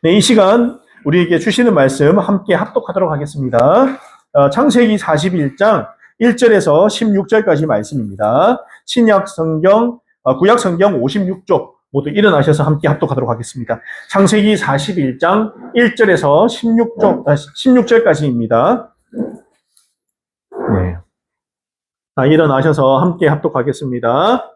네, 이 시간 우리에게 주시는 말씀 함께 합독하도록 하겠습니다. 창세기 41장 1절에서 16절까지 말씀입니다. 신약 성경, 구약 성경 56쪽 모두 일어나셔서 함께 합독하도록 하겠습니다. 창세기 41장 1절에서 16절까지입니다. 네. 일어나셔서 함께 합독하겠습니다.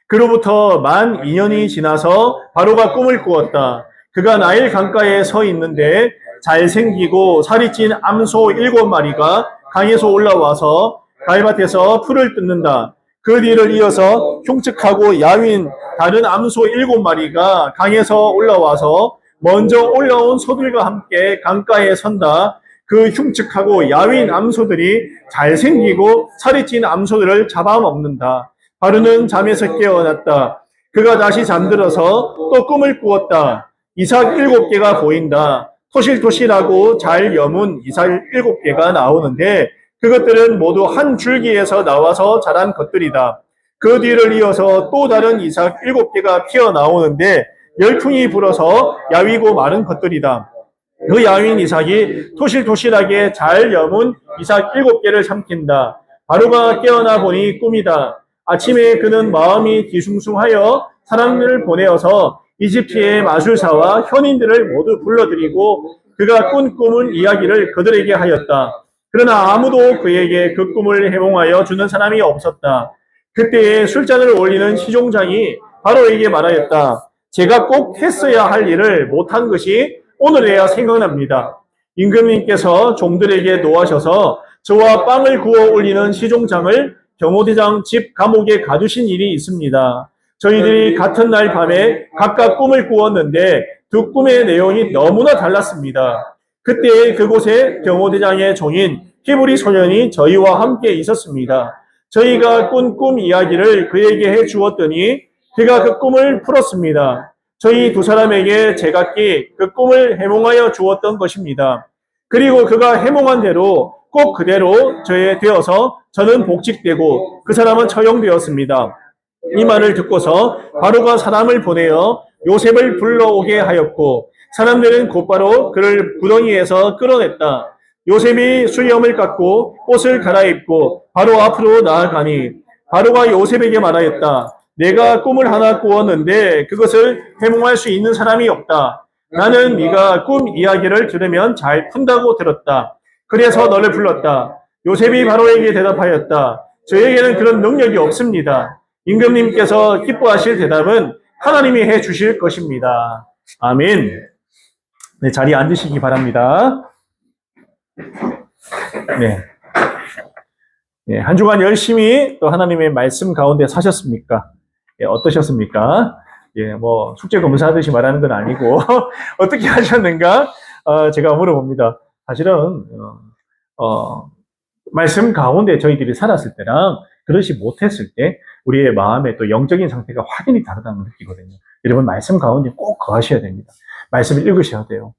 그로부터 만 2년이 지나서 바로가 꿈을 꾸었다. 그가 나일 강가에 서 있는데 잘생기고 살이 찐 암소 7마리가 강에서 올라와서 가이밭에서 풀을 뜯는다. 그 뒤를 이어서 흉측하고 야윈 다른 암소 7마리가 강에서 올라와서 먼저 올라온 소들과 함께 강가에 선다. 그 흉측하고 야윈 암소들이 잘생기고 살이 찐 암소들을 잡아먹는다. 바로는 잠에서 깨어났다. 그가 다시 잠들어서 또 꿈을 꾸었다. 이삭 7개가 보인다. 토실토실하고 잘 여문 이삭 7개가 나오는데 그것들은 모두 한 줄기에서 나와서 자란 것들이다. 그 뒤를 이어서 또 다른 이삭 7개가 피어나오는데 열풍이 불어서 야위고 마른 것들이다. 그 야윈 이삭이 토실토실하게 잘 여문 이삭 7개를 삼킨다. 바로가 깨어나 보니 꿈이다. 아침에 그는 마음이 뒤숭숭하여 사람들을 보내어서 이집트의 마술사와 현인들을 모두 불러들이고 그가 꾼 꿈을 이야기를 그들에게 하였다. 그러나 아무도 그에게 그 꿈을 해몽하여 주는 사람이 없었다. 그때에 술잔을 올리는 시종장이 바로에게 말하였다. 제가 꼭 했어야 할 일을 못한 것이 오늘에야 생각납니다. 임금님께서 종들에게 노하셔서 저와 빵을 구워 올리는 시종장을 경호대장 집 감옥에 가두신 일이 있습니다. 저희들이 같은 날 밤에 각각 꿈을 꾸었는데 두 꿈의 내용이 너무나 달랐습니다. 그때 그곳에 경호대장의 종인 히브리 소년이 저희와 함께 있었습니다. 저희가 꾼 꿈 이야기를 그에게 해 주었더니 그가 그 꿈을 풀었습니다. 저희 두 사람에게 제각기 그 꿈을 해몽하여 주었던 것입니다. 그리고 그가 해몽한 대로 꼭 그대로 되어서 저는 복직되고 그 사람은 처형되었습니다. 이 말을 듣고서 바로가 사람을 보내어 요셉을 불러오게 하였고 사람들은 곧바로 그를 구덩이에서 끌어냈다. 요셉이 수염을 깎고 옷을 갈아입고 바로 앞으로 나아가니 바로가 요셉에게 말하였다. 내가 꿈을 하나 꾸었는데 그것을 해몽할 수 있는 사람이 없다. 나는 네가 꿈 이야기를 들으면 잘 푼다고 들었다. 그래서 너를 불렀다. 요셉이 바로에게 대답하였다. 저에게는 그런 능력이 없습니다. 임금님께서 기뻐하실 대답은 하나님이 해 주실 것입니다. 아멘. 네, 자리에 앉으시기 바랍니다. 네, 한 주간 열심히 또 하나님의 말씀 가운데 사셨습니까? 어떠셨습니까? 숙제 검사하듯이 말하는 건 아니고 어떻게 하셨는가? 제가 물어봅니다. 사실은 말씀 가운데 저희들이 살았을 때랑 그러지 못했을 때 우리의 마음의 또 영적인 상태가 확연히 다르다는 걸 느끼거든요. 여러분 말씀 가운데 꼭 거하셔야 됩니다. 말씀을 읽으셔야 돼요.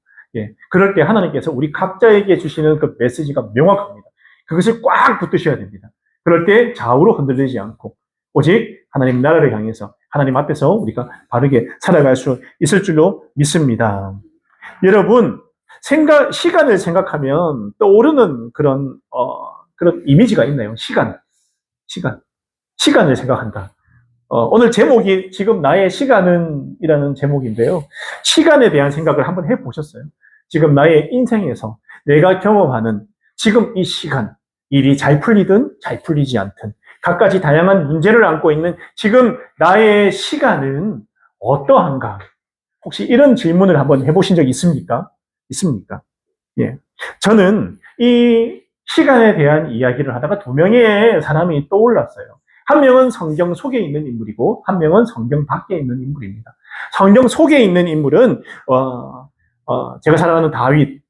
그럴 때 하나님께서 우리 각자에게 주시는 그 메시지가 명확합니다. 그것을 꽉 붙드셔야 됩니다. 그럴 때 좌우로 흔들리지 않고 오직 하나님 나라를 향해서 하나님 앞에서 우리가 바르게 살아갈 수 있을 줄로 믿습니다. 여러분 시간을 생각하면 떠오르는 그런 이미지가 있나요? 시간을 생각한다. 오늘 제목이 지금 나의 시간은 이라는 제목인데요. 시간에 대한 생각을 한번 해보셨어요? 지금 나의 인생에서 내가 경험하는 지금 이 시간, 일이 잘 풀리든 잘 풀리지 않든 갖가지 다양한 문제를 안고 있는 지금 나의 시간은 어떠한가? 혹시 이런 질문을 한번 해보신 적 있습니까? 저는 이 시간에 대한 이야기를 하다가 두 명의 사람이 떠올랐어요. 한 명은 성경 속에 있는 인물이고 한 명은 성경 밖에 있는 인물입니다. 성경 속에 있는 인물은 제가 사랑하는 다윗.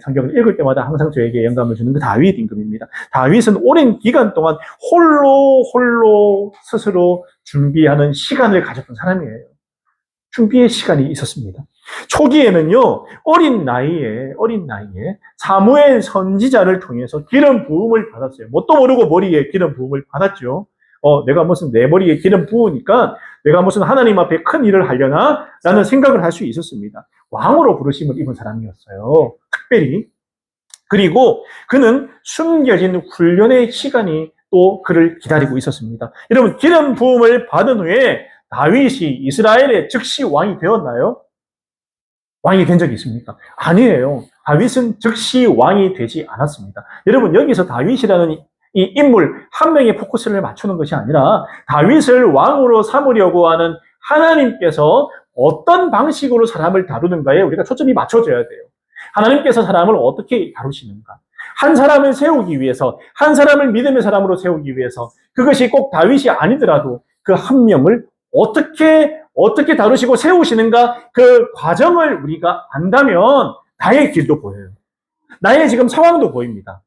성경을 읽을 때마다 항상 저에게 영감을 주는 그 다윗 임금입니다. 다윗은 오랜 기간 동안 홀로 스스로 준비하는 시간을 가졌던 사람이에요. 준비의 시간이 있었습니다. 초기에는요, 어린 나이에 사무엘 선지자를 통해서 기름 부음을 받았어요. 뭣도 모르고 머리에 기름 부음을 받았죠. 내가 무슨 내 머리에 기름 부으니까 내가 무슨 하나님 앞에 큰 일을 하려나? 라는 생각을 할 수 있었습니다. 왕으로 부르심을 입은 사람이었어요. 특별히. 그리고 그는 숨겨진 훈련의 시간이 또 그를 기다리고 있었습니다. 여러분, 기름 부음을 받은 후에 다윗이 이스라엘의 즉시 왕이 되었나요? 왕이 된 적이 있습니까? 아니에요. 다윗은 즉시 왕이 되지 않았습니다. 여러분, 여기서 다윗이라는 이 인물 한 명의 포커스를 맞추는 것이 아니라 다윗을 왕으로 삼으려고 하는 하나님께서 어떤 방식으로 사람을 다루는가에 우리가 초점이 맞춰져야 돼요. 하나님께서 사람을 어떻게 다루시는가? 한 사람을 세우기 위해서, 한 사람을 믿음의 사람으로 세우기 위해서, 그것이 꼭 다윗이 아니더라도 그 한 명을 어떻게 다루시고 세우시는가, 그 과정을 우리가 안다면 나의 길도 보여요. 나의 지금 상황도 보입니다.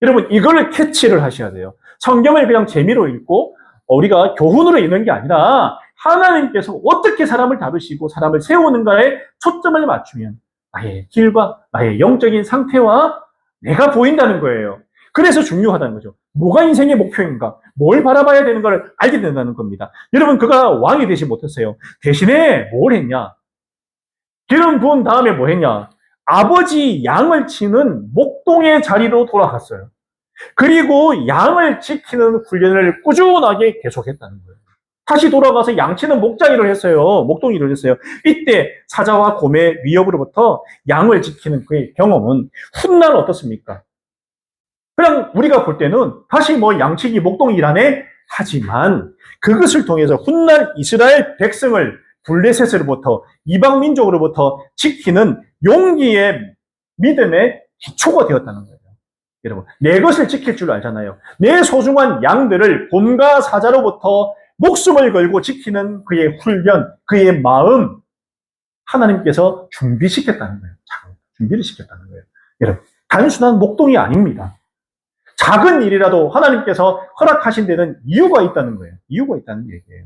여러분, 이걸 캐치를 하셔야 돼요. 성경을 그냥 재미로 읽고 우리가 교훈으로 읽는 게 아니라 하나님께서 어떻게 사람을 다루시고 사람을 세우는가에 초점을 맞추면 나의 길과 나의 영적인 상태와 내가 보인다는 거예요. 그래서 중요하다는 거죠. 뭐가 인생의 목표인가? 뭘 바라봐야 되는가를 알게 된다는 겁니다. 여러분, 그가 왕이 되지 못했어요. 대신에 뭘 했냐? 기름 부은 다음에 뭐 했냐? 아버지 양을 치는 목동의 자리로 돌아갔어요. 그리고 양을 지키는 훈련을 꾸준하게 계속했다는 거예요. 다시 돌아가서 양치는 목자일을 했어요. 목동일을 했어요. 이때 사자와 곰의 위협으로부터 양을 지키는 그의 경험은 훗날 어떻습니까? 그냥 우리가 볼 때는 다시 뭐 양치기 목동일 하네? 하지만 그것을 통해서 훗날 이스라엘 백성을 블레셋으로부터 이방 민족으로부터 지키는 용기의 믿음의 기초가 되었다는 거예요. 여러분, 내 것을 지킬 줄 알잖아요. 내 소중한 양들을 곰과 사자로부터 목숨을 걸고 지키는 그의 훈련, 그의 마음, 하나님께서 준비시켰다는 거예요. 준비를 시켰다는 거예요. 여러분, 단순한 목동이 아닙니다. 작은 일이라도 하나님께서 허락하신 데는 이유가 있다는 거예요. 이유가 있다는 얘기예요.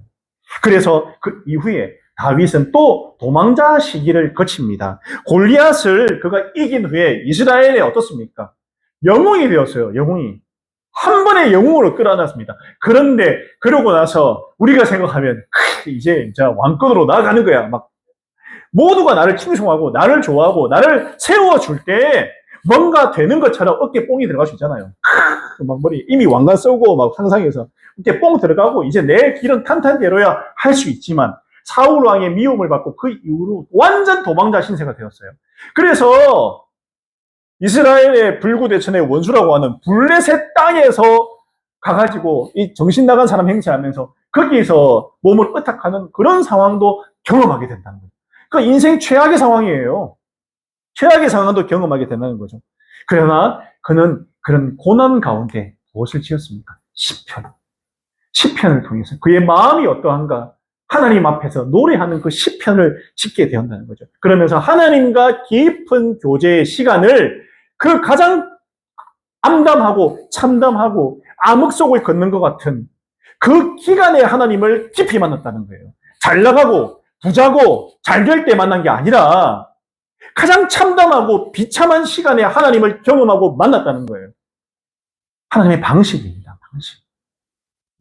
그래서 그 이후에 다윗은 또 도망자 시기를 거칩니다. 골리앗을 그가 이긴 후에 이스라엘에 어떻습니까? 영웅이 되었어요. 영웅이. 한 번에 영웅으로 끌어안았습니다. 그런데 그러고 나서 우리가 생각하면 이제 왕권으로 나아가는 거야. 막 모두가 나를 칭송하고 나를 좋아하고 나를 세워줄 때 뭔가 되는 것처럼 어깨 뽕이 들어갈 수 있잖아요. 막 머리 이미 왕관 쓰고 막 상상해서 어깨 뽕 들어가고 이제 내 길은 탄탄대로야 할 수 있지만 사울 왕의 미움을 받고 그 이후로 완전 도망자 신세가 되었어요. 그래서 이스라엘의 불구대천의 원수라고 하는 블레셋 땅에서 가가지고 이 정신 나간 사람 행세하면서 거기에서 몸을 의탁하는 그런 상황도 경험하게 된다는 거죠. 그 인생 최악의 상황이에요. 최악의 상황도 경험하게 된다는 거죠. 그러나 그는 그런 고난 가운데 무엇을 지었습니까? 시편. 시편을 통해서 그의 마음이 어떠한가? 하나님 앞에서 노래하는 그 시편을 짓게 되었다는 거죠. 그러면서 하나님과 깊은 교제의 시간을 그 가장 암담하고 참담하고 암흑 속을 걷는 것 같은 그 기간에 하나님을 깊이 만났다는 거예요. 잘 나가고 부자고 잘 될 때 만난 게 아니라 가장 참담하고 비참한 시간에 하나님을 경험하고 만났다는 거예요. 하나님의 방식입니다. 방식.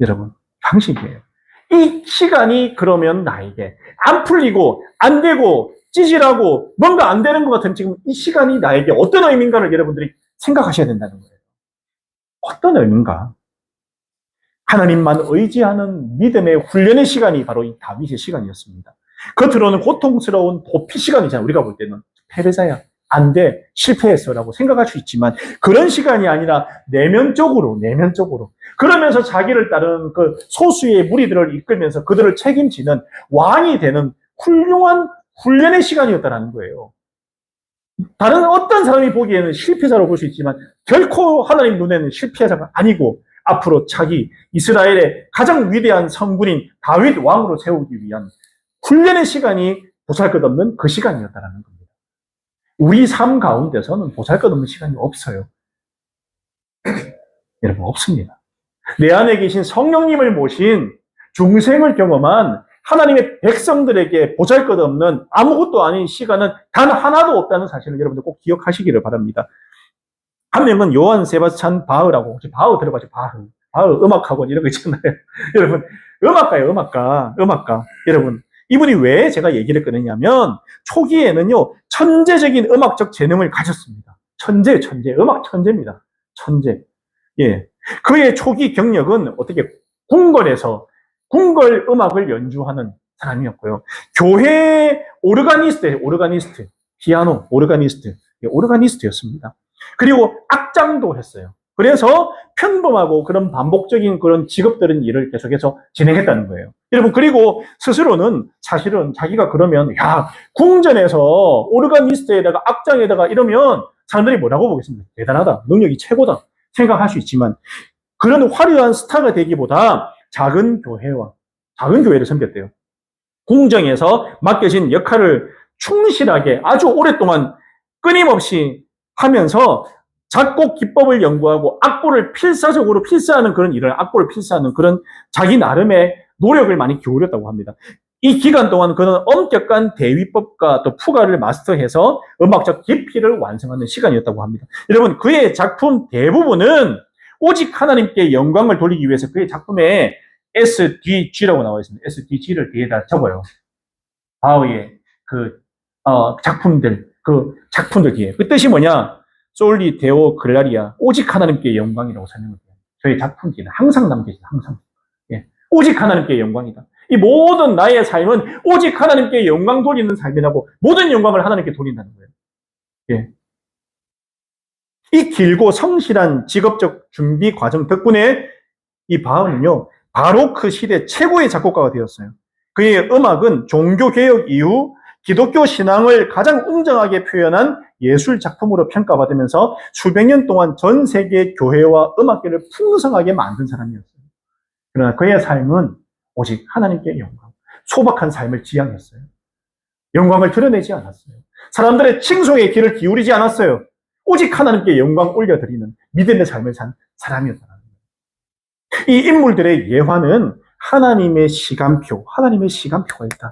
여러분, 방식이에요. 이 시간이 그러면 나에게 안 풀리고 안 되고 찌질하고 뭔가 안 되는 것 같은 지금 이 시간이 나에게 어떤 의미인가를 여러분들이 생각하셔야 된다는 거예요. 어떤 의미인가? 하나님만 의지하는 믿음의 훈련의 시간이 바로 이 다윗의 시간이었습니다. 겉으로는 고통스러운 도피 시간이잖아요. 우리가 볼 때는 패배자야, 안 돼, 실패했어 라고 생각할 수 있지만 그런 시간이 아니라 내면적으로 그러면서 자기를 따르는 그 소수의 무리들을 이끌면서 그들을 책임지는 왕이 되는 훌륭한 훈련의 시간이었다는 거예요. 다른 어떤 사람이 보기에는 실패자로 볼 수 있지만 결코 하나님 눈에는 실패자가 아니고 앞으로 자기 이스라엘의 가장 위대한 성군인 다윗 왕으로 세우기 위한 훈련의 시간이 보잘것없는 그 시간이었다는 겁니다. 우리 삶 가운데서는 보잘것없는 시간이 없어요. 여러분, 없습니다. 내 안에 계신 성령님을 모신 중생을 경험한 하나님의 백성들에게 보잘것없는 아무것도 아닌 시간은 단 하나도 없다는 사실을 여러분들 꼭 기억하시기를 바랍니다. 한 명은 요한 세바스찬 바흐라고, 혹시 바흐 들어봤죠? 바흐. 음악학원 이런 거 있잖아요. 여러분, 음악가예요, 음악가. 여러분, 이분이 왜 제가 얘기를 꺼냈냐면, 초기에는요, 천재적인 음악적 재능을 가졌습니다. 천재. 음악 천재입니다. 천재. 예. 그의 초기 경력은 어떻게 궁궐 음악을 연주하는 사람이었고요. 교회 오르가니스트. 피아노 오르가니스트였습니다. 그리고 악장도 했어요. 그래서 평범하고 그런 반복적인 그런 직업들은 일을 계속해서 진행했다는 거예요. 여러분, 그리고 스스로는 사실은 자기가 그러면, 야, 궁전에서 오르가니스트에다가 악장에다가 이러면 사람들이 뭐라고 보겠습니까? 대단하다. 능력이 최고다. 생각할 수 있지만, 그런 화려한 스타가 되기보다 작은 교회를 섬겼대요. 궁정에서 맡겨진 역할을 충실하게 아주 오랫동안 끊임없이 하면서 작곡 기법을 연구하고 악보를 필사하는 그런 일을, 악보를 필사하는 그런 자기 나름의 노력을 많이 기울였다고 합니다. 이 기간 동안 그는 엄격한 대위법과 또 푸가를 마스터해서 음악적 깊이를 완성하는 시간이었다고 합니다. 여러분, 그의 작품 대부분은 오직 하나님께 영광을 돌리기 위해서 그의 작품에 SDG라고 나와 있습니다. SDG를 뒤에다 적어요. 바흐의 작품들 뒤에. 그 뜻이 뭐냐? 솔리 데오 글라리아, 오직 하나님께 영광이라고 설명을 해요. 저희 작품 뒤에는 항상 남겨있어요. 항상. 예. 오직 하나님께 영광이다. 이 모든 나의 삶은 오직 하나님께 영광 돌리는 삶이라고, 모든 영광을 하나님께 돌린다는 거예요. 예. 이 길고 성실한 직업적 준비 과정 덕분에 이 바흐는요, 바로크 시대 최고의 작곡가가 되었어요. 그의 음악은 종교개혁 이후 기독교 신앙을 가장 웅장하게 표현한 예술 작품으로 평가받으면서 수백 년 동안 전 세계 교회와 음악계를 풍성하게 만든 사람이었어요. 그러나 그의 삶은 오직 하나님께 영광, 소박한 삶을 지향했어요. 영광을 드러내지 않았어요. 사람들의 칭송의 귀를 기울이지 않았어요. 오직 하나님께 영광 올려드리는 믿음의 삶을 산 사람이었다는 거예요. 이 인물들의 예화는 하나님의 시간표가 있다.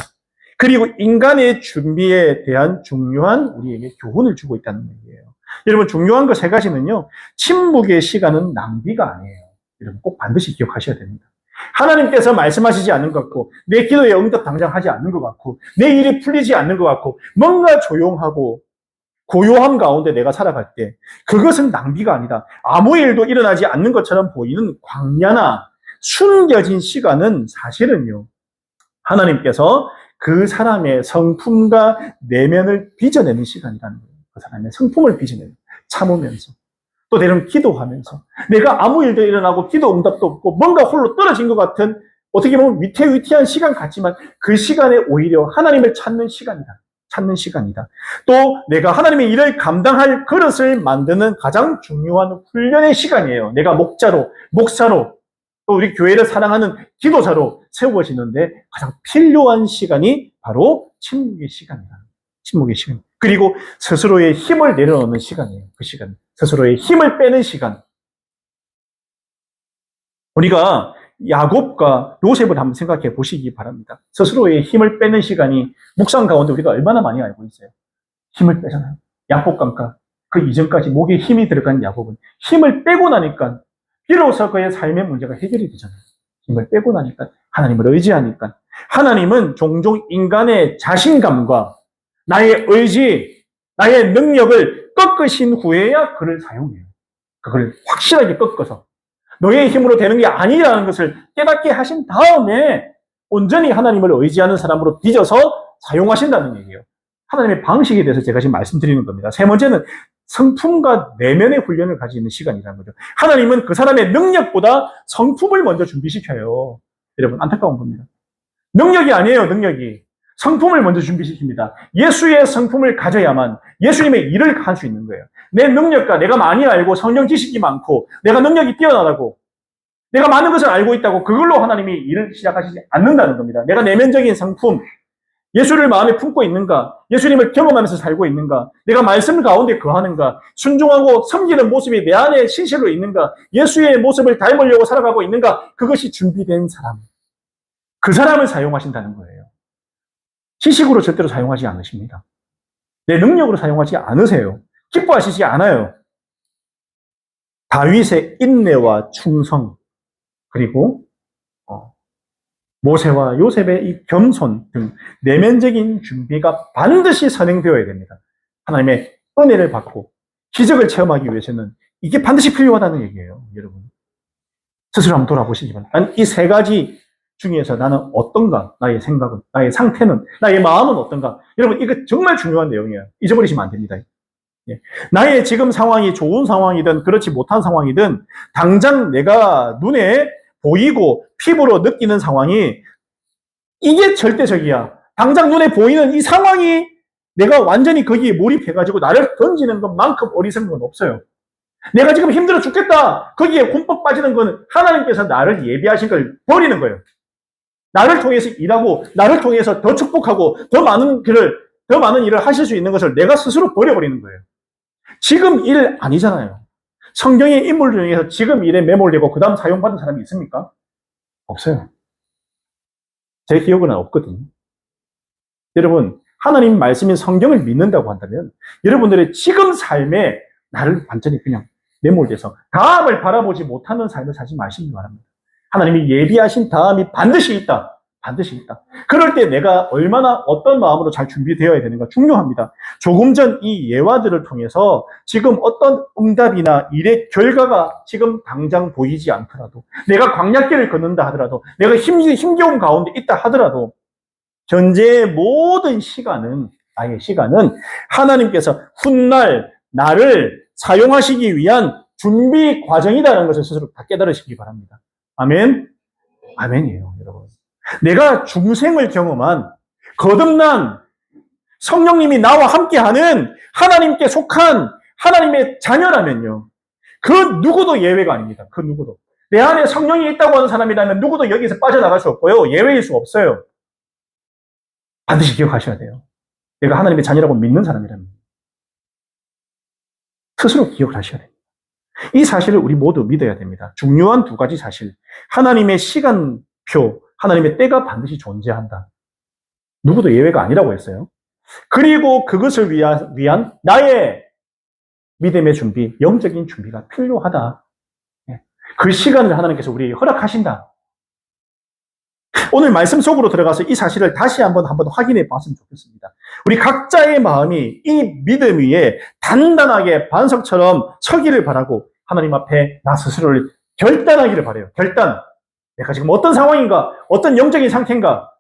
그리고 인간의 준비에 대한 중요한 우리에게 교훈을 주고 있다는 얘기예요. 여러분, 중요한 거 3가지는요. 침묵의 시간은 낭비가 아니에요. 여러분, 꼭 반드시 기억하셔야 됩니다. 하나님께서 말씀하시지 않는 것 같고, 내 기도에 응답 당장 하지 않는 것 같고, 내 일이 풀리지 않는 것 같고, 뭔가 조용하고 고요함 가운데 내가 살아갈 때 그것은 낭비가 아니다. 아무 일도 일어나지 않는 것처럼 보이는 광야나 숨겨진 시간은 사실은요, 하나님께서 그 사람의 성품과 내면을 빚어내는 시간이라는 거예요. 그 사람의 성품을 빚어내는, 참으면서, 또 때로는 기도하면서, 내가 아무 일도 일어나고 기도 응답도 없고 뭔가 홀로 떨어진 것 같은, 어떻게 보면 위태위태한 시간 같지만 그 시간에 오히려 하나님을 찾는 시간이다. 또 내가 하나님의 일을 감당할 그릇을 만드는 가장 중요한 훈련의 시간이에요. 내가 목사로, 또 우리 교회를 사랑하는 기도자로 세워지는데 가장 필요한 시간이 바로 침묵의 시간이다. 그리고 스스로의 힘을 내려놓는 시간이에요. 그 시간. 스스로의 힘을 빼는 시간. 우리가 야곱과 요셉을 한번 생각해 보시기 바랍니다. 스스로의 힘을 빼는 시간이 묵상 가운데 우리가 얼마나 많이 알고 있어요. 힘을 빼잖아요. 야곱강가, 그 이전까지 목에 힘이 들어간 야곱은 힘을 빼고 나니까 비로소 그의 삶의 문제가 해결이 되잖아요. 힘을 빼고 나니까, 하나님을 의지하니까. 하나님은 종종 인간의 자신감과 나의 의지, 나의 능력을 꺾으신 후에야 그를 사용해요. 그걸 확실하게 꺾어서 너의 힘으로 되는 게 아니라는 것을 깨닫게 하신 다음에 온전히 하나님을 의지하는 사람으로 빚어서 사용하신다는 얘기예요. 하나님의 방식에 대해서 제가 지금 말씀드리는 겁니다. 3번째는 성품과 내면의 훈련을 가지는 시간이라는 거죠. 하나님은 그 사람의 능력보다 성품을 먼저 준비시켜요. 여러분, 안타까운 겁니다. 능력이 아니에요, 능력이. 성품을 먼저 준비시킵니다. 예수의 성품을 가져야만 예수님의 일을 할 수 있는 거예요. 내 능력과 내가 많이 알고 성령 지식이 많고 내가 능력이 뛰어나다고 내가 많은 것을 알고 있다고 그걸로 하나님이 일을 시작하시지 않는다는 겁니다. 내가 내면적인 성품, 예수를 마음에 품고 있는가? 예수님을 경험하면서 살고 있는가? 내가 말씀 가운데 거하는가? 순종하고 섬기는 모습이 내 안에 신실로 있는가? 예수의 모습을 닮으려고 살아가고 있는가? 그것이 준비된 사람. 그 사람을 사용하신다는 거예요. 지식으로 절대로 사용하지 않으십니다. 내 능력으로 사용하지 않으세요. 기뻐하시지 않아요. 다윗의 인내와 충성, 그리고 모세와 요셉의 이 겸손 등 내면적인 준비가 반드시 선행되어야 됩니다. 하나님의 은혜를 받고 기적을 체험하기 위해서는 이게 반드시 필요하다는 얘기예요, 여러분. 스스로 한번 돌아보시기 바랍니다. 이 세 가지 중에서 나는 어떤가? 나의 생각은, 나의 상태는, 나의 마음은 어떤가? 여러분, 이거 정말 중요한 내용이에요. 잊어버리시면 안 됩니다. 예. 나의 지금 상황이 좋은 상황이든 그렇지 못한 상황이든 당장 내가 눈에 보이고 피부로 느끼는 상황이 이게 절대적이야. 당장 눈에 보이는 이 상황이 내가 완전히 거기에 몰입해가지고 나를 던지는 것만큼 어리석은 건 없어요. 내가 지금 힘들어 죽겠다. 거기에 흠뻑 빠지는 건 하나님께서 나를 예비하신 걸 버리는 거예요. 나를 통해서 일하고 나를 통해서 더 축복하고 더 많은 일을 하실 수 있는 것을 내가 스스로 버려버리는 거예요. 지금 일 아니잖아요. 성경의 인물 중에서 지금 일에 매몰되고 그 다음 사용받은 사람이 있습니까? 없어요. 제 기억은 없거든요. 여러분, 하나님 말씀인 성경을 믿는다고 한다면 여러분들의 지금 삶에 나를 완전히 그냥 매몰돼서 다음을 바라보지 못하는 삶을 살지 마시기 바랍니다. 하나님이 예비하신 다음이 반드시 있다. 반드시 있다. 그럴 때 내가 얼마나 어떤 마음으로 잘 준비되어야 되는가 중요합니다. 조금 전 이 예화들을 통해서 지금 어떤 응답이나 일의 결과가 지금 당장 보이지 않더라도 내가 광야길을 걷는다 하더라도 내가 힘겨운 가운데 있다 하더라도 현재의 모든 시간은 나의 시간은 하나님께서 훗날 나를 사용하시기 위한 준비 과정이다라는 것을 스스로 다 깨달으시기 바랍니다. 아멘? 아멘이에요, 여러분. 내가 중생을 경험한 거듭난 성령님이 나와 함께하는 하나님께 속한 하나님의 자녀라면요. 그 누구도 예외가 아닙니다. 그 누구도. 내 안에 성령이 있다고 하는 사람이라면 누구도 여기서 빠져나갈 수 없고요. 예외일 수 없어요. 반드시 기억하셔야 돼요. 내가 하나님의 자녀라고 믿는 사람이라면. 스스로 기억을 하셔야 됩니다. 이 사실을 우리 모두 믿어야 됩니다. 중요한 두 가지 사실. 하나님의 시간표, 하나님의 때가 반드시 존재한다. 누구도 예외가 아니라고 했어요. 그리고 그것을 위한 나의 믿음의 준비, 영적인 준비가 필요하다. 그 시간을 하나님께서 우리에게 허락하신다. 오늘 말씀 속으로 들어가서 이 사실을 다시 한번 확인해 봤으면 좋겠습니다. 우리 각자의 마음이 이 믿음 위에 단단하게 반석처럼 서기를 바라고 하나님 앞에 나 스스로를 결단하기를 바라요. 결단. 내가 지금 어떤 상황인가? 어떤 영적인 상태인가?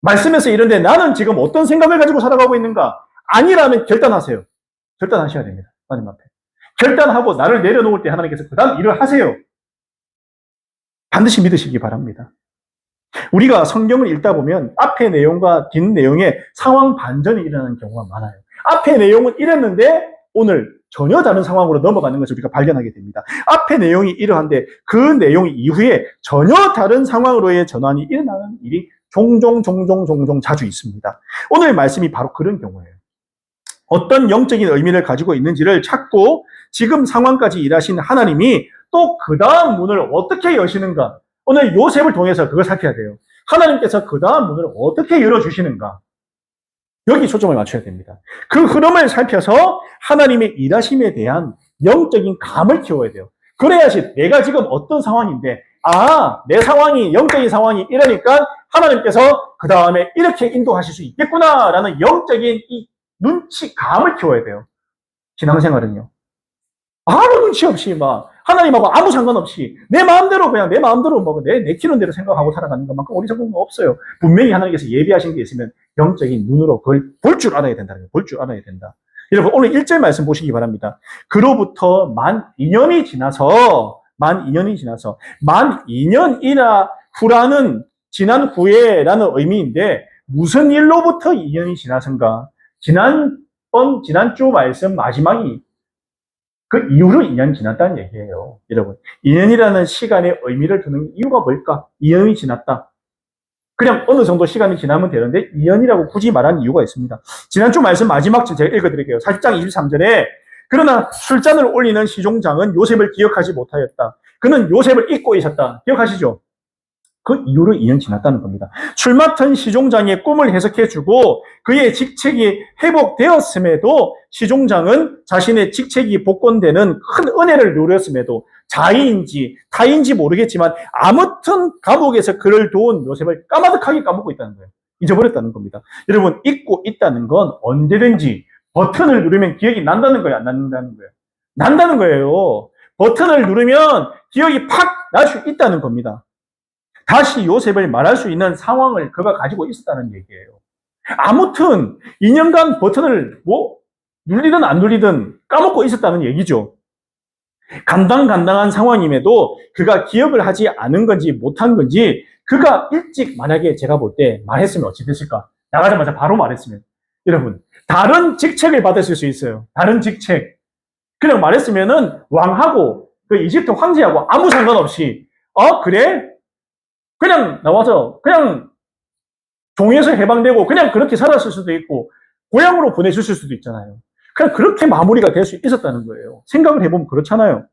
말씀에서 이런데 나는 지금 어떤 생각을 가지고 살아가고 있는가? 아니라면 결단하세요. 결단하셔야 됩니다. 하나님 앞에. 결단하고 나를 내려놓을 때 하나님께서 그 다음 일을 하세요. 반드시 믿으시기 바랍니다. 우리가 성경을 읽다 보면 앞의 내용과 뒷 내용에 상황 반전이 일어나는 경우가 많아요. 앞의 내용은 이랬는데 오늘 전혀 다른 상황으로 넘어가는 것을 우리가 발견하게 됩니다. 앞의 내용이 이러한데 그 내용 이후에 전혀 다른 상황으로의 전환이 일어나는 일이 종종 자주 있습니다. 오늘 말씀이 바로 그런 경우예요. 어떤 영적인 의미를 가지고 있는지를 찾고 지금 상황까지 일하신 하나님이 또 그 다음 문을 어떻게 여시는가? 오늘 요셉을 통해서 그걸 살펴야 돼요. 하나님께서 그 다음 문을 어떻게 열어주시는가? 여기 초점을 맞춰야 됩니다. 그 흐름을 살펴서 하나님의 일하심에 대한 영적인 감을 키워야 돼요. 그래야지 내가 지금 어떤 상황인데 내 상황이 영적인 상황이 이러니까 하나님께서 그 다음에 이렇게 인도하실 수 있겠구나라는 영적인 이 눈치감을 키워야 돼요. 신앙생활은요. 아무 눈치 없이 하나님하고 아무 상관없이 내 마음대로 내키는 대로 생각하고 살아가는 것만큼 어리석은 거 없어요. 분명히 하나님께서 예비하신 게 있으면 영적인 눈으로 그걸 볼 줄 알아야 된다는 거예요. 볼 줄 알아야 된다. 여러분 오늘 1절 말씀 보시기 바랍니다. 그로부터 만 2년이 지나서 만 2년이나 후라는 지난 후에라는 의미인데 무슨 일로부터 2년이 지나선가? 지난주 말씀 마지막이 그 이후로 2년이 지났다는 얘기예요. 여러분 2년이라는 시간의 의미를 두는 이유가 뭘까? 2년이 지났다. 그냥 어느 정도 시간이 지나면 되는데 2년이라고 굳이 말하는 이유가 있습니다. 지난주 말씀 마지막 절 제가 읽어드릴게요. 40장 23절에 그러나 술잔을 올리는 시종장은 요셉을 기억하지 못하였다. 그는 요셉을 잊고 있었다. 기억하시죠? 그 이후로 2년 지났다는 겁니다. 술 맡은 시종장의 꿈을 해석해주고 그의 직책이 회복되었음에도 시종장은 자신의 직책이 복권되는 큰 은혜를 누렸음에도 자의인지 타인지 모르겠지만 아무튼 감옥에서 그를 도운 요셉을 까마득하게 까먹고 있다는 거예요. 잊어버렸다는 겁니다. 여러분, 잊고 있다는 건 언제든지 버튼을 누르면 기억이 난다는 거예요, 안 난다는 거예요? 난다는 거예요. 버튼을 누르면 기억이 팍 날 수 있다는 겁니다. 다시 요셉을 말할 수 있는 상황을 그가 가지고 있었다는 얘기예요. 아무튼 2년간 버튼을 눌리든 안 눌리든 까먹고 있었다는 얘기죠. 간당간당한 상황임에도 그가 기억을 하지 않은 건지 못한 건지 그가 일찍 만약에 제가 볼 때 말했으면 어찌 됐을까? 나가자마자 바로 말했으면. 여러분, 다른 직책을 받았을 수 있어요. 다른 직책. 그냥 말했으면은 왕하고 그 이집트 황제하고 아무 상관없이 그래? 그냥 나와서 그냥 종에서 해방되고 그냥 그렇게 살았을 수도 있고 고향으로 보내줬을 수도 있잖아요. 그냥 그렇게 마무리가 될 수 있었다는 거예요. 생각을 해보면 그렇잖아요.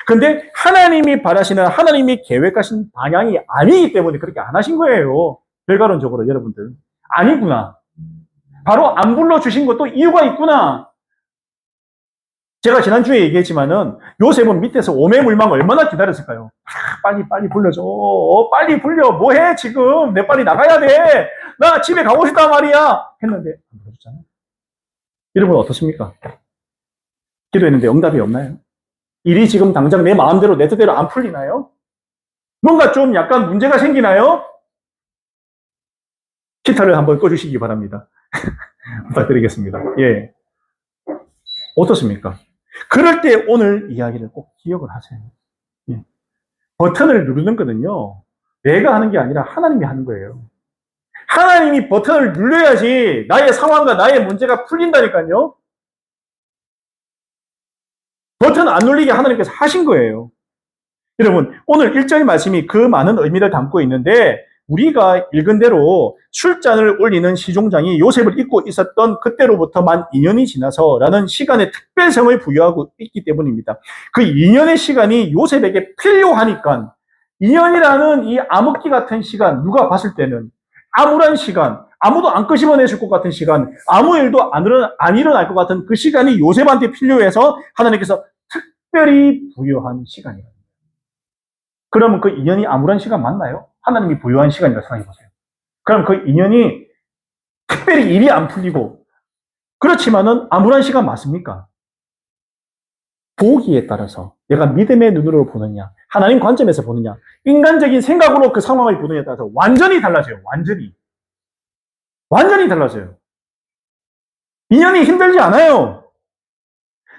근데 하나님이 바라시는 하나님이 계획하신 방향이 아니기 때문에 그렇게 안 하신 거예요. 결과론적으로 여러분들. 아니구나. 바로 안 불러주신 것도 이유가 있구나. 제가 지난주에 얘기했지만은 요셉은 밑에서 오매물망 얼마나 기다렸을까요? 빨리 불러줘. 빨리 불려. 뭐해 지금? 내 빨리 나가야 돼. 나 집에 가고 싶단 말이야. 했는데 안 불러줬잖아요. 여러분 어떻습니까? 기도했는데 응답이 없나요? 일이 지금 당장 내 마음대로 내 뜻대로 안 풀리나요? 뭔가 좀 약간 문제가 생기나요? 기타를 한번 꺼주시기 바랍니다. 부탁드리겠습니다. 예. 어떻습니까? 그럴 때 오늘 이야기를 꼭 기억을 하세요. 예. 버튼을 누르는 거는요, 내가 하는 게 아니라 하나님이 하는 거예요. 하나님이 버튼을 눌러야지 나의 상황과 나의 문제가 풀린다니까요. 버튼 안 눌리게 하나님께서 하신 거예요. 여러분, 오늘 1절 말씀이 그 많은 의미를 담고 있는데 우리가 읽은 대로 술잔을 올리는 시종장이 요셉을 잊고 있었던 그때로부터 만 2년이 지나서라는 시간의 특별성을 부여하고 있기 때문입니다. 그 2년의 시간이 요셉에게 필요하니까 2년이라는 이 암흑기 같은 시간, 누가 봤을 때는 암울한 시간, 아무도 안 끄집어내줄 것 같은 시간, 아무 일도 안 일어날 것 같은 그 시간이 요셉한테 필요해서 하나님께서 특별히 부여한 시간이에요. 그러면 그 2년이 암울한 시간 맞나요? 하나님이 부여한 시간이라 생각해보세요. 그럼 그 2년이 특별히 일이 안 풀리고 그렇지만은 암울한 시간 맞습니까? 보기에 따라서 내가 믿음의 눈으로 보느냐, 하나님 관점에서 보느냐, 인간적인 생각으로 그 상황을 보느냐에 따라서 완전히 달라져요. 완전히 달라져요. 2년이 힘들지 않아요.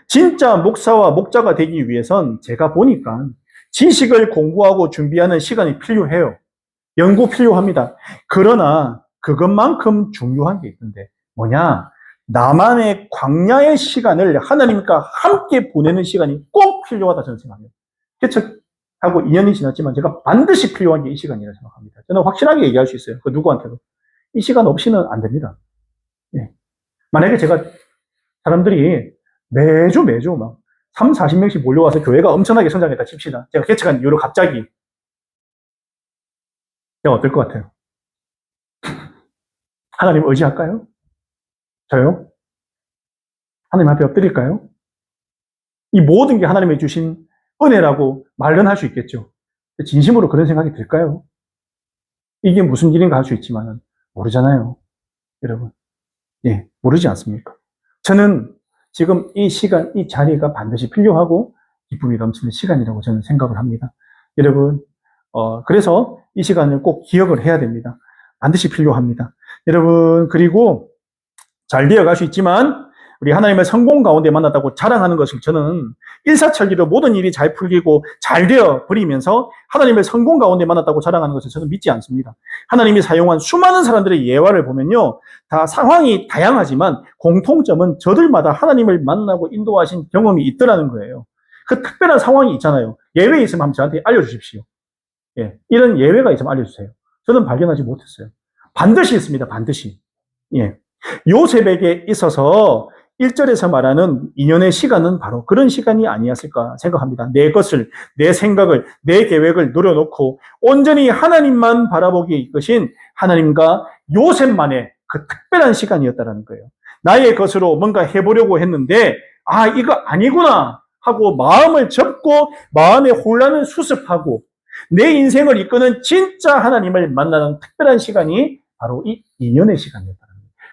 진짜 목사와 목자가 되기 위해선 제가 보니까 지식을 공부하고 준비하는 시간이 필요해요. 연구 필요합니다. 그러나 그것만큼 중요한 게 있는데 뭐냐? 나만의 광야의 시간을 하나님과 함께 보내는 시간이 꼭 필요하다 저는 생각해요. 개척하고 2년이 지났지만 제가 반드시 필요한 게 이 시간이라고 생각합니다. 저는 확실하게 얘기할 수 있어요. 그 누구한테도. 이 시간 없이는 안 됩니다. 예. 만약에 제가 사람들이 매주 막 3, 40명씩 몰려와서 교회가 엄청나게 성장했다 칩시다. 제가 개척한 이후로 갑자기 제가 어떨 것 같아요? 하나님 의지할까요? 저요? 하나님 앞에 엎드릴까요? 이 모든 게 하나님이 주신 은혜라고 말은 할 수 있겠죠. 진심으로 그런 생각이 들까요? 이게 무슨 일인가 할 수 있지만 모르잖아요. 여러분. 예, 모르지 않습니까? 저는 지금 이 시간, 이 자리가 반드시 필요하고 기쁨이 넘치는 시간이라고 저는 생각을 합니다. 여러분, 그래서 이 시간을 꼭 기억을 해야 됩니다. 반드시 필요합니다. 여러분, 그리고 잘 되어갈 수 있지만 우리 하나님의 성공 가운데 만났다고 자랑하는 것을 저는 일사천리로 모든 일이 잘 풀리고 잘 되어 버리면서 하나님의 성공 가운데 만났다고 자랑하는 것을 저는 믿지 않습니다. 하나님이 사용한 수많은 사람들의 예화를 보면요, 다 상황이 다양하지만 공통점은 저들마다 하나님을 만나고 인도하신 경험이 있더라는 거예요. 그 특별한 상황이 있잖아요. 예외 있으면 한번 저한테 알려주십시오. 예, 이런 예외가 있으면 알려주세요. 저는 발견하지 못했어요. 반드시 있습니다. 반드시. 예, 요셉에게 있어서 1절에서 말하는 2년의 시간은 바로 그런 시간이 아니었을까 생각합니다. 내 것을, 내 생각을, 내 계획을 누려놓고 온전히 하나님만 바라보기에 이끄신 하나님과 요셉만의 그 특별한 시간이었다는 거예요. 나의 것으로 뭔가 해보려고 했는데 이거 아니구나 하고 마음을 접고 마음의 혼란을 수습하고 내 인생을 이끄는 진짜 하나님을 만나는 특별한 시간이 바로 이 2년의 시간이었다.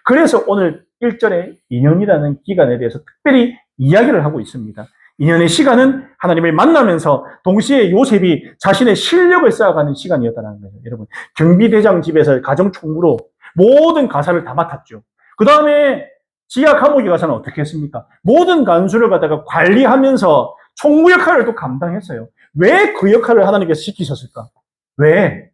그래서 오늘 1절에 2년이라는 기간에 대해서 특별히 이야기를 하고 있습니다. 2년의 시간은 하나님을 만나면서 동시에 요셉이 자신의 실력을 쌓아가는 시간이었다는 거예요. 여러분, 경비대장 집에서 가정총무로 모든 가사를 다 맡았죠. 그 다음에 지하 감옥에 가서는 어떻게 했습니까? 모든 간수를 갖다가 관리하면서 총무 역할을 또 감당했어요. 왜 그 역할을 하나님께서 시키셨을까? 왜?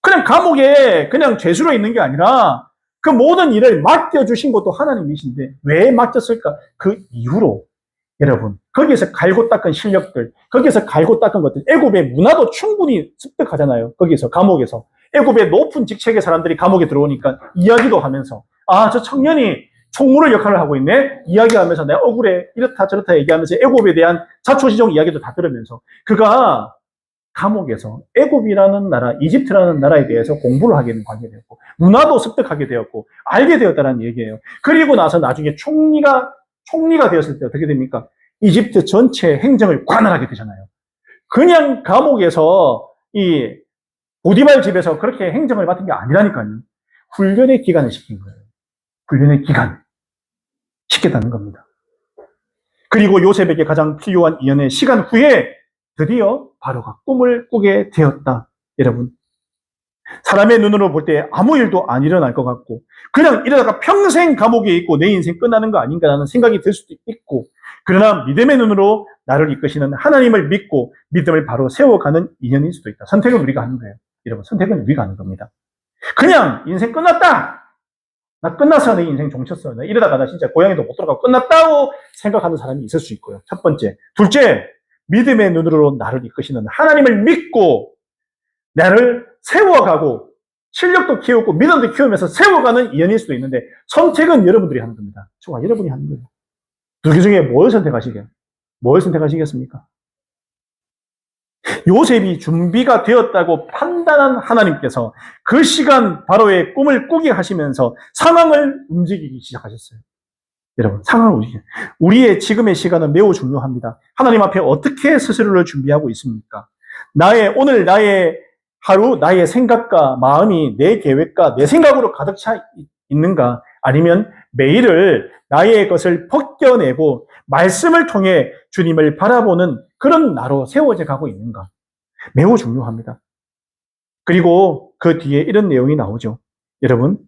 그냥 감옥에 그냥 죄수로 있는 게 아니라 그 모든 일을 맡겨주신 것도 하나님이신데 왜 맡겼을까? 그 이후로 여러분, 거기에서 갈고 닦은 실력들, 거기에서 갈고 닦은 것들, 애굽의 문화도 충분히 습득하잖아요. 거기서 감옥에서. 애굽의 높은 직책의 사람들이 감옥에 들어오니까 이야기도 하면서 아, 저 청년이 총무를 역할을 하고 있네? 이야기하면서 내가 억울해, 이렇다 저렇다 얘기하면서 애굽에 대한 자초지종 이야기도 다 들으면서 그가 감옥에서 애굽이라는 나라, 이집트라는 나라에 대해서 공부를 하게 되었고 문화도 습득하게 되었고 알게 되었다는 얘기예요. 그리고 나서 나중에 총리가 되었을 때 어떻게 됩니까? 이집트 전체 행정을 관할하게 되잖아요. 그냥 감옥에서 이 보디발 집에서 그렇게 행정을 맡은 게 아니라니까요. 훈련의 기간을 시킨 거예요. 훈련의 기간. 시켰다는 겁니다. 그리고 요셉에게 가장 필요한 2년의 시간 후에 드디어 바로가 꿈을 꾸게 되었다. 여러분, 사람의 눈으로 볼 때 아무 일도 안 일어날 것 같고 그냥 이러다가 평생 감옥에 있고 내 인생 끝나는 거 아닌가라는 생각이 들 수도 있고 그러나 믿음의 눈으로 나를 이끄시는 하나님을 믿고 믿음을 바로 세워가는 2년일 수도 있다. 선택은 우리가 하는 거예요. 여러분, 선택은 우리가 하는 겁니다. 그냥 인생 끝났다. 나 끝났어. 내 인생 종쳤어. 나 이러다가 나 진짜 고향에도 못 돌아가고 끝났다고 생각하는 사람이 있을 수 있고요. 첫 번째. 둘째, 믿음의 눈으로 나를 이끄시는 하나님을 믿고 나를 세워가고 실력도 키우고 믿음도 키우면서 세워가는 2년일 수도 있는데 선택은 여러분들이 하는 겁니다. 저와 여러분이 하는 거예요. 두 개 중에 뭘 선택하시겠습니까? 요셉이 준비가 되었다고 판단한 하나님께서 그 시간 바로의 꿈을 꾸게 하시면서 상황을 움직이기 시작하셨어요. 여러분, 상황을 움직이게. 우리의 지금의 시간은 매우 중요합니다. 하나님 앞에 어떻게 스스로를 준비하고 있습니까? 오늘 나의 하루, 나의 생각과 마음이 내 계획과 내 생각으로 가득 차 있는가? 아니면 매일을 나의 것을 벗겨내고 말씀을 통해 주님을 바라보는 그런 나로 세워져 가고 있는가? 매우 중요합니다. 그리고 그 뒤에 이런 내용이 나오죠. 여러분,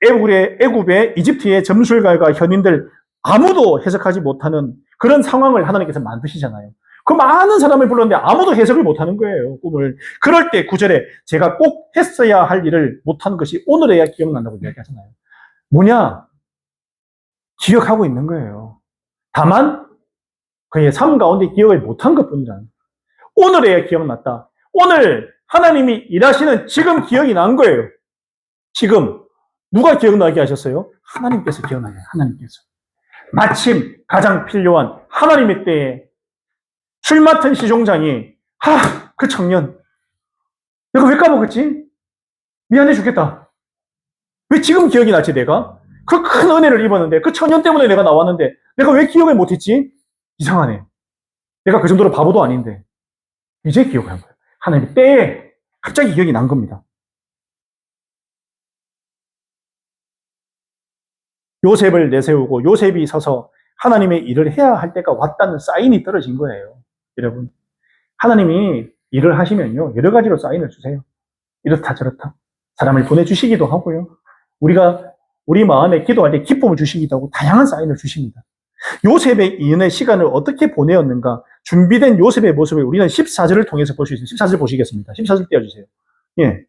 애굽의 이집트의 점술가가 현인들 아무도 해석하지 못하는 그런 상황을 하나님께서 만드시잖아요. 그 많은 사람을 불렀는데 아무도 해석을 못하는 거예요, 꿈을. 그럴 때 9절에 제가 꼭 했어야 할 일을 못한 것이 오늘에야 기억난다고 이야기하잖아요. 뭐냐? 기억하고 있는 거예요. 다만 그의 삶 가운데 기억을 못한 것뿐이라는. 오늘에야 기억났다. 오늘 하나님이 일하시는 지금 기억이 난 거예요. 지금 누가 기억나게 하셨어요? 하나님께서 기억나게 해요. 하나님께서. 마침 가장 필요한 하나님의 때에 술 맡은 시종장이 그 청년 내가 왜 까먹었지? 미안해 죽겠다. 왜 지금 기억이 나지 내가? 그 큰 은혜를 입었는데 그 청년 때문에 내가 나왔는데 내가 왜 기억을 못했지? 이상하네. 내가 그 정도로 바보도 아닌데 이제 기억을 한 거예요. 하나님의 때에 갑자기 기억이 난 겁니다. 요셉을 내세우고 요셉이 서서 하나님의 일을 해야 할 때가 왔다는 사인이 떨어진 거예요. 여러분, 하나님이 일을 하시면요 여러 가지로 사인을 주세요. 이렇다 저렇다 사람을 보내주시기도 하고요, 우리 마음에 기도할 때 기쁨을 주시기도 하고 다양한 사인을 주십니다. 요셉의 이은의 시간을 어떻게 보내었는가, 준비된 요셉의 모습을 우리는 14절을 통해서 볼 수 있습니다. 14절 보시겠습니다. 14절 띄워주세요. 예.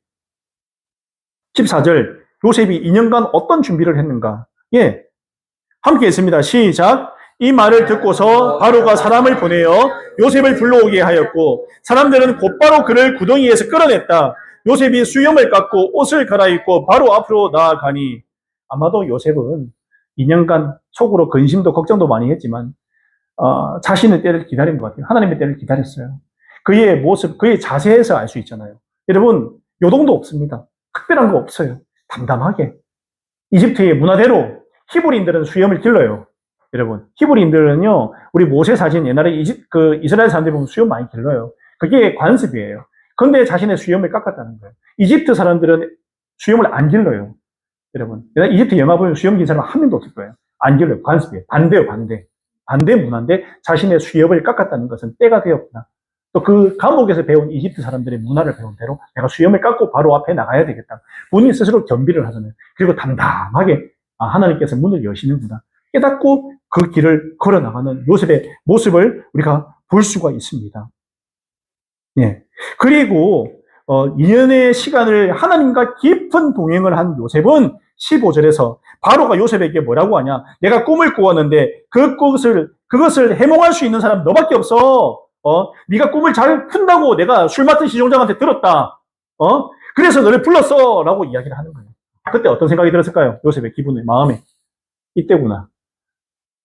14절, 요셉이 2년간 어떤 준비를 했는가. 예. 함께 했습니다. 시작. 이 말을 듣고서 바로가 사람을 보내어 요셉을 불러오게 하였고 사람들은 곧바로 그를 구덩이에서 끌어냈다. 요셉이 수염을 깎고 옷을 갈아입고 바로 앞으로 나아가니. 아마도 요셉은 2년간 속으로 근심도 걱정도 많이 했지만 자신의 때를 기다린 것 같아요. 하나님의 때를 기다렸어요. 그의 모습, 그의 자세에서 알 수 있잖아요. 여러분, 요동도 없습니다. 특별한 거 없어요. 담담하게. 이집트의 문화대로 히브리인들은 수염을 길러요. 여러분, 히브리인들은요, 우리 모세 사진 옛날에 이스라엘 사람들이 보면 수염 많이 길러요. 그게 관습이에요. 근데 자신의 수염을 깎았다는 거예요. 이집트 사람들은 수염을 안 길러요. 여러분, 이집트 영화 보면 수염 긴 사람 한 명도 없을 거예요. 안 길러요. 관습이에요. 반대요, 반대. 반대 문화인데 자신의 수염을 깎았다는 것은 때가 되었구나. 또 그 감옥에서 배운 이집트 사람들의 문화를 배운 대로 내가 수염을 깎고 바로 앞에 나가야 되겠다. 본인 스스로 겸비를 하잖아요. 그리고 담담하게 하나님께서 문을 여시는구나. 깨닫고 그 길을 걸어 나가는 요셉의 모습을 우리가 볼 수가 있습니다. 예. 그리고 2년의 시간을 하나님과 깊은 동행을 한 요셉은 15절에서 바로가 요셉에게 뭐라고 하냐? 내가 꿈을 꾸었는데 그것을 해몽할 수 있는 사람 너밖에 없어. 네가 꿈을 잘 푼다고 내가 술 맡은 시종장한테 들었다. 그래서 너를 불렀어라고 이야기를 하는 거예요. 그때 어떤 생각이 들었을까요? 요셉의 기분에, 마음에. 이때구나.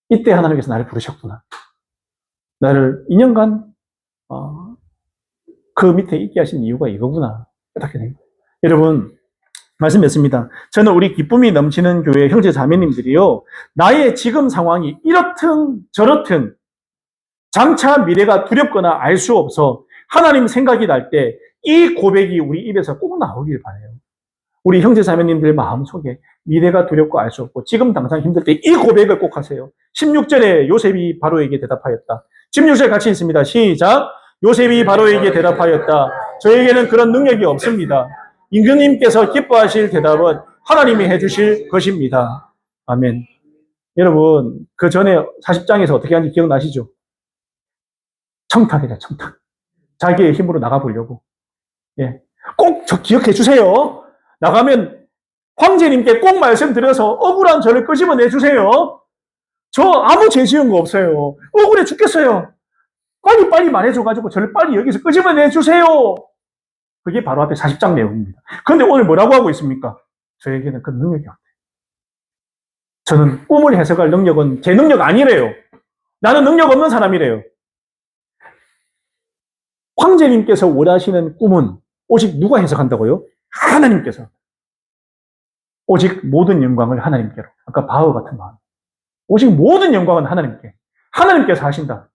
이때 하나님께서 나를 부르셨구나. 나를 2년간 그 밑에 있게 하신 이유가 이거구나. 깨닫게 된 거예요. 여러분, 말씀 맺습니다. 저는 우리 기쁨이 넘치는 교회 형제 자매님들이요, 나의 지금 상황이 이렇든 저렇든 장차 미래가 두렵거나 알 수 없어 하나님 생각이 날 때 이 고백이 우리 입에서 꼭 나오길 바라요. 우리 형제 자매님들 마음속에 미래가 두렵고 알 수 없고 지금 당장 힘들 때 이 고백을 꼭 하세요. 16절에 요셉이 바로에게 대답하였다. 16절 같이 있습니다. 시작. 요셉이 바로에게 대답하였다. 저에게는 그런 능력이 없습니다. 임금님께서 기뻐하실 대답은 하나님이 해주실 것입니다. 아멘. 여러분, 그 전에 40장에서 어떻게 하는지 기억나시죠? 청탁이다, 청탁. 자기의 힘으로 나가보려고. 예. 꼭 저 기억해 주세요. 나가면 황제님께 꼭 말씀드려서 억울한 저를 끄집어내 주세요. 저 아무 죄 지은 거 없어요. 억울해 죽겠어요. 빨리 말해줘가지고 저를 빨리 여기서 끄집어내 주세요. 그게 바로 앞에 40장 내용입니다. 그런데 오늘 뭐라고 하고 있습니까? 저에게는 그 능력이 없대요. 저는 꿈을 해석할 능력은 제 능력 아니래요. 나는 능력 없는 사람이래요. 황제님께서 원하시는 꿈은 오직 누가 해석한다고요? 하나님께서. 오직 모든 영광을 하나님께로. 아까 바울 같은 마음. 오직 모든 영광은 하나님께. 하나님께서 하신다.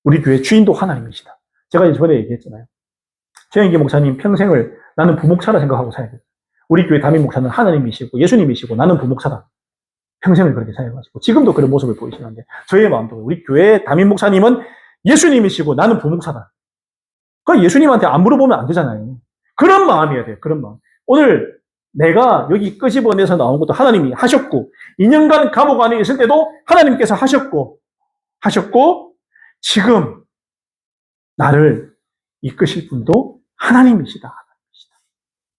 우리 교회 주인도 하나님이시다. 제가 전에 얘기했잖아요. 최영기 목사님 평생을 나는 부목사라 생각하고 살아야 돼요. 우리 교회 담임 목사는 하나님이시고 예수님이시고 나는 부목사다. 평생을 그렇게 살아가지고 지금도 그런 모습을 보이시는데 저의 마음도 우리 교회 담임 목사님은 예수님이시고 나는 부목사다. 그 예수님한테 안 물어보면 안 되잖아요. 그런 마음이어야 돼요. 그런 마음. 오늘 내가 여기 끄집어내서 나온 것도 하나님이 하셨고 2년간 감옥 안에 있을 때도 하나님께서 하셨고 지금 나를 이끄실 분도 하나님이시다.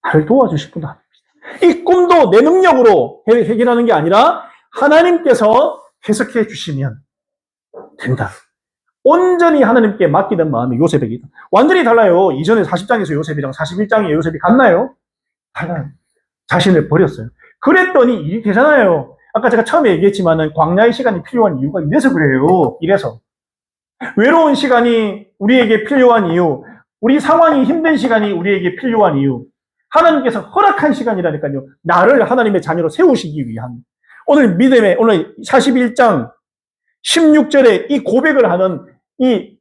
나를 도와주실 분도 하나님이시다. 이 꿈도 내 능력으로 해결하는 게 아니라 하나님께서 해석해 주시면 된다. 온전히 하나님께 맡기는 마음이 요셉에게다. 완전히 달라요. 이전에 40장에서 요셉이랑 41장에 요셉이 같나요? 달라요. 자신을 버렸어요. 그랬더니 일이 되잖아요. 아까 제가 처음에 얘기했지만은 광야의 시간이 필요한 이유가 이래서 그래요. 이래서. 외로운 시간이 우리에게 필요한 이유, 우리 상황이 힘든 시간이 우리에게 필요한 이유, 하나님께서 허락한 시간이라니까요. 나를 하나님의 자녀로 세우시기 위한. 오늘 믿음의, 오늘 41장 16절에 이 고백을 하는 이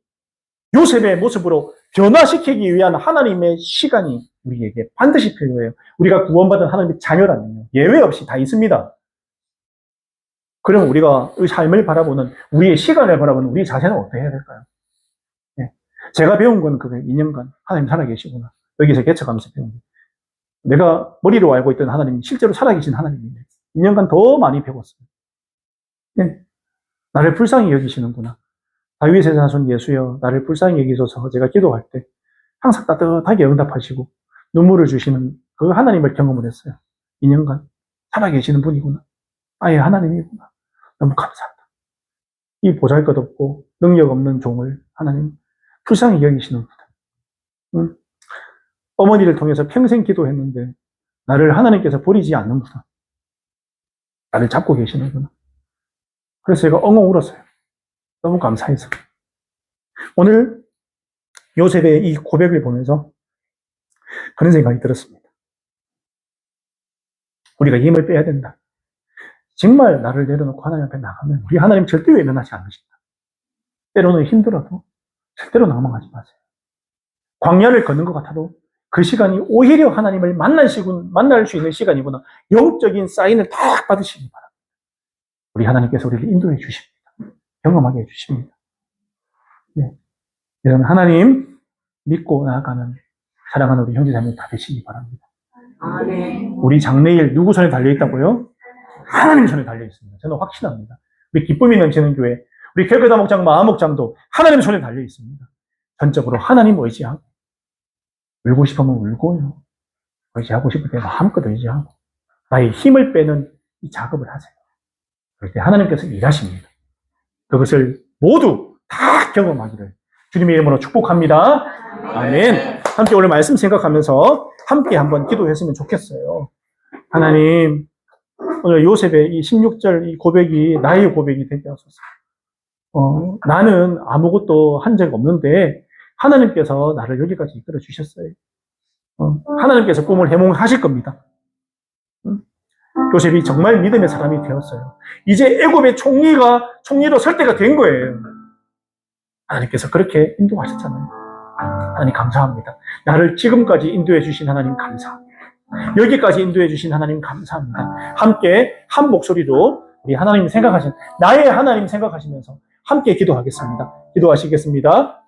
요셉의 모습으로 변화시키기 위한 하나님의 시간이 우리에게 반드시 필요해요. 우리가 구원받은 하나님의 자녀라면요. 예외 없이 다 있습니다. 그럼 우리가 이 삶을 바라보는, 우리의 시간을 바라보는 우리 자세는 어떻게 해야 될까요? 예. 제가 배운 건 그게 2년간 하나님 살아계시구나. 여기서 개척하면서 배운 거예요. 내가 머리로 알고 있던 하나님이 실제로 살아계신 하나님인데 2년간 더 많이 배웠어요. 예. 나를 불쌍히 여기시는구나. 다윗의 자손 예수여 나를 불쌍히 여기소서. 제가 기도할 때 항상 따뜻하게 응답하시고 눈물을 주시는 그 하나님을 경험을 했어요. 2년간 살아계시는 분이구나. 아예 하나님이구나. 너무 감사합니다. 이 보잘것없고 능력 없는 종을 하나님 불쌍히 여기시는구나. 어머니를 통해서 평생 기도했는데 나를 하나님께서 버리지 않는구나. 나를 잡고 계시는구나. 그래서 제가 엉엉 울었어요. 너무 감사해서. 오늘 요셉의 이 고백을 보면서 그런 생각이 들었습니다. 우리가 힘을 빼야 된다. 정말 나를 내려놓고 하나님 앞에 나가면 우리 하나님 절대 외면하지 않으신다. 때로는 힘들어도 절대로 낭망하지 마세요. 광야를 걷는 것 같아도 그 시간이 오히려 하나님을 만날 수 있는 시간이구나. 영적인 사인을 딱 받으시기 바랍니다. 우리 하나님께서 우리를 인도해 주십니다. 경험하게 해 주십니다. 네. 이런 하나님 믿고 나아가는 사랑하는 우리 형제자매 다 되시기 바랍니다. 아멘. 우리 장래일 누구 손에 달려있다고요? 하나님 손에 달려있습니다. 저는 확신합니다. 우리 기쁨이 넘치는 교회, 우리 결과다 목장, 마음목장도 하나님 손에 달려있습니다. 전적으로 하나님 의지하고, 울고 싶으면 울고요. 의지하고 싶을 때 마음껏 의지하고, 나의 힘을 빼는 이 작업을 하세요. 그럴 때 하나님께서 일하십니다. 그것을 모두 다 경험하기를 주님의 이름으로 축복합니다. 아멘. 함께 오늘 말씀 생각하면서 함께 한번 기도했으면 좋겠어요. 하나님, 오늘 요셉의 이 16절 이 고백이 나의 고백이 되게 하소서. 나는 아무것도 한 적 없는데 하나님께서 나를 여기까지 이끌어 주셨어요. 하나님께서 꿈을 해몽하실 겁니다. 요셉이 정말 믿음의 사람이 되었어요. 이제 애굽의 총리로 설 때가 된 거예요. 하나님께서 그렇게 인도하셨잖아요. 하나님 감사합니다. 나를 지금까지 인도해 주신 하나님 감사합니다. 여기까지 인도해 주신 하나님 감사합니다. 함께 한 목소리로 우리 하나님 생각하신 나의 하나님 생각하시면서 함께 기도하겠습니다. 기도하시겠습니다.